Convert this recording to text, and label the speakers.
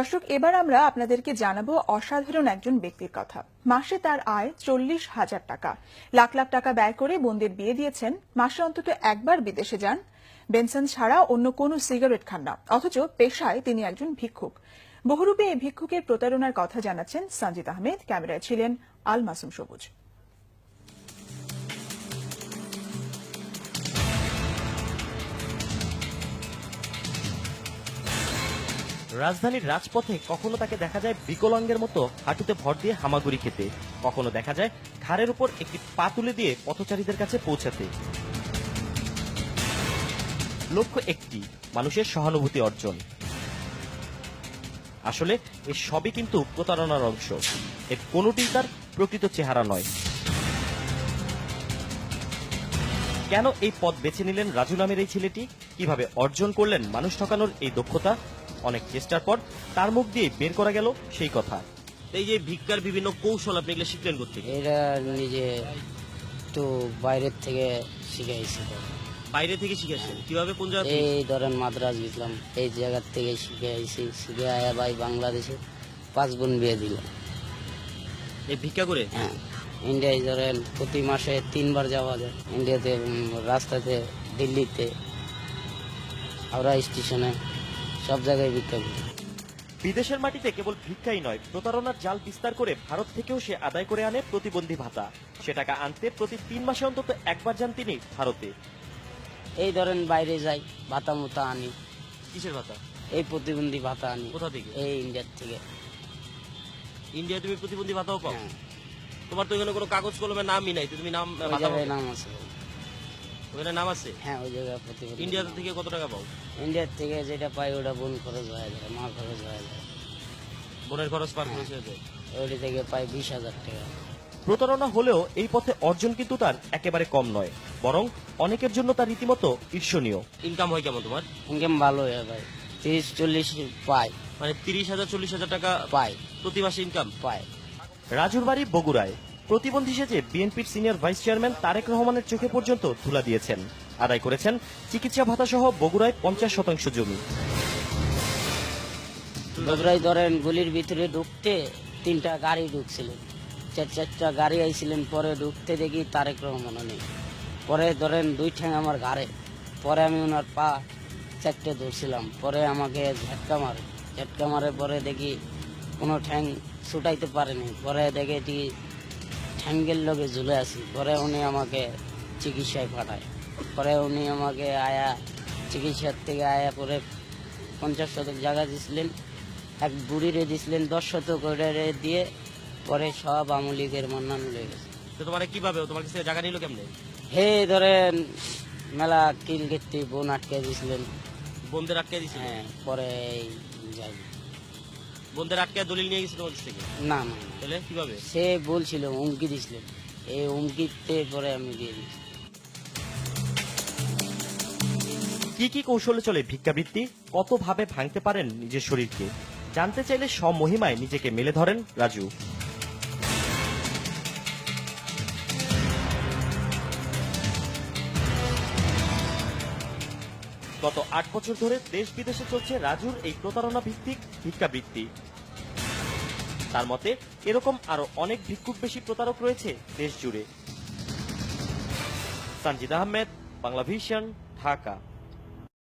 Speaker 1: দর্শক, এবার আমরা আপনাদেরকে জানাবো অসাধারণ একজন ব্যক্তির কথা। মাসে তার আয় 40,000 টাকা। লাখ লাখ টাকা ব্যয় করে বোনদের বিয়ে দিয়েছেন। মাসে অন্তত একবার বিদেশে যান। বেনসন ছাড়া অন্য কোনো সিগারেট খান না, অথচ পেশায় তিনি একজন ভিক্ষুক। বহুরূপে এই ভিক্ষুকের প্রতারণার কথা জানাচ্ছেন সঞ্জিত আহমেদ। ক্যামেরায় ছিলেন আল মাসুম সবুজ।
Speaker 2: রাজধানীর রাজপথে কখনো তাকে দেখা যায় বিকলাঙ্গের মতো হাঁটুতে ভর দিয়ে হামাগুড়ি খেতে, কখনো দেখা যায় ঘাড়ের উপর একটি পা তুলে দিয়ে পথচারীদের কাছে পৌঁছাতে। লক্ষ্য একটি, মানুষের সহানুভূতি অর্জন। আসলে এ সবই কিন্তু প্রতারণার অংশ। এর কোনোটি তার প্রকৃত চেহারা নয়। কেন এই পথ বেছে নিলেন রাজু নামের এই ছেলেটি? কিভাবে অর্জন করলেন মানুষ ঠকানোর এই দক্ষতা? অনেক চেষ্টার পর তার মুখ দিয়ে বের করা গেল সেই কথা। এই যে ভিক্ষার বিভিন্ন কৌশল আপনি এগুলো শিখলেন কোথেকে?
Speaker 3: এটা নিজে তো বাইরের থেকে শিখাইছি।
Speaker 2: বাইরে থেকে শিখেছেন? কিভাবে, কোন জায়গা থেকে?
Speaker 3: এই ধরেন মাদ্রাজ গেছিলাম, এই জায়গার থেকে শিখে আইছি। শিখে আয়া ভাই বাংলাদেশে 5 বোন বিয়ে দিলাম
Speaker 2: এই ভিক্ষা করে।
Speaker 3: হ্যাঁ, ইন্ডিয়ায় ধরেন প্রতি মাসে 3 বার যাওয়া যায়। ইন্ডিয়াতে রাস্তাতে, দিল্লিতে, হাওড়া স্টেশনে, সব জায়গায় ভিক্ষা করি।
Speaker 2: বিদেশের মাটিতে কেবল ভিক্ষাই নয়, প্রতারণার জাল বিস্তার করে ভারত থেকেও সে আদায় করে আনে প্রতিবন্ধী ভাতা। সে টাকা আনতে প্রতি 3 মাসে অন্তত একবার যান তিনি ভারতে।
Speaker 3: এই ধরেন বাইরে যাই, ভাতা মুতা আনি।
Speaker 2: কিসের ভাতা?
Speaker 3: এই প্রতিবন্ধী ভাতা আনি।
Speaker 2: কোথা থেকে?
Speaker 3: এই ইন্ডিয়ার থেকে।
Speaker 2: ইন্ডিয়ায় তুমি প্রতিবন্ধী ভাতাও পাও?
Speaker 3: হ্যাঁ।
Speaker 2: তোমার তো এখানে কোনো কাগজ কলমে নামই নাই, তুমি নাম
Speaker 3: ওই জায়গায় নাম আছে।
Speaker 2: ওখানে নাম আছে?
Speaker 3: হ্যাঁ, ওই জায়গায় প্রতিবন্ধী।
Speaker 2: ইন্ডিয়া থেকে কত টাকা পাও?
Speaker 3: ইন্ডিয়ার থেকে যেটা পাই ওটা বোন খরচ হয়ে যায়, মা খরচ হয়ে যায়।
Speaker 2: বোনের খরচ পার হয়ে যায়।
Speaker 3: ওইটি থেকে পাই 20,000 টাকা।
Speaker 2: প্রতারণা হলেও এই পথে অর্জন কিন্তু তার একেবারে কম নয়, বরং অনেকের জন্য তার রীতিমতো ঈর্ষণীয়। ইনকাম হয় কেমন তোমার?
Speaker 3: ইনকাম ভালো হয় ভাই, 30-40 পাই।
Speaker 2: মানে 30,000-40,000 টাকা
Speaker 3: পাই
Speaker 2: প্রতি মাসে ইনকাম
Speaker 3: পাই।
Speaker 2: রাজুর বাড়ি বগুড়ায়। প্রতিবন্ধী সেজে বিএনপির সিনিয়র ভাইস চেয়ারম্যান তারেক রহমানের চোখে পর্যন্ত ধুলা দিয়েছেন। আদায় করেছেন চিকিৎসা ভাতা সহ বগুড়ায় 50% জমি।
Speaker 3: বগুড়ায় ধরেন গলির ভিতরে ঢুকতে 3টা গাড়ি ঢুকছিল, 4টা গাড়ি আইছিলেন। পরে ঢুকতে দেখি তারেক রহমান নেই। পরে ধরেন 2 ঠ্যাং আমার ঘাড়ে। পরে আমি ওনার পা 4টে ধরছিলাম। পরে আমাকে ঝটকা মারে। পরে দেখি কোনো ঠ্যাং ছুটাইতে পারেনি। পরে দেখি ঠ্যাঙ্গের লগে ঝুলে আছি। পরে উনি আমাকে চিকিৎসায় পাঠায়। পরে উনি আমাকে চিকিৎসার থেকে পরে 50 শতক জায়গা দিয়েছিলেন, এক বুড়িরে দিয়েছিলেন 10 শতক দিয়ে। পরে সব আওয়ামী লীগের মান্নান হয়ে গেছে।
Speaker 2: তো তোমার কিভাবে, তোমার কাছে জায়গা নিল কেমনে?
Speaker 3: হে ধরেন মেলা কিল গেটে বোন আটকে দিয়েছিলেন।
Speaker 2: বন্ধের আটকে দিছিল?
Speaker 3: হ্যাঁ, পরে যাই
Speaker 2: বন্ধের আটকে দলিল নিয়ে গেছিল তোমার থেকে?
Speaker 3: না,
Speaker 2: তাহলে কিভাবে?
Speaker 3: সে বলছিল, হুমকি দিছিলেন। এই হুমকিতে পরে আমি দিয়ে দিচ্ছি।
Speaker 2: কি কি কৌশলে চলে ভিক্ষাবৃত্তি? কত ভাবে ভাঙতে পারেন নিজের শরীরকে? জানতে চাইলে স্বমহিমায় নিজেকে মেলে ধরেন রাজু। গত 8 বছর ধরে দেশ বিদেশে চলছে রাজুর এই প্রতারণা ভিত্তিক ভিক্ষাবৃত্তি। তার মতে এরকম আরো অনেক ভিক্ষুক বেশি প্রতারক রয়েছে দেশ জুড়ে। সঞ্জিত আহমেদ, বাংলা ভিশন, ঢাকা।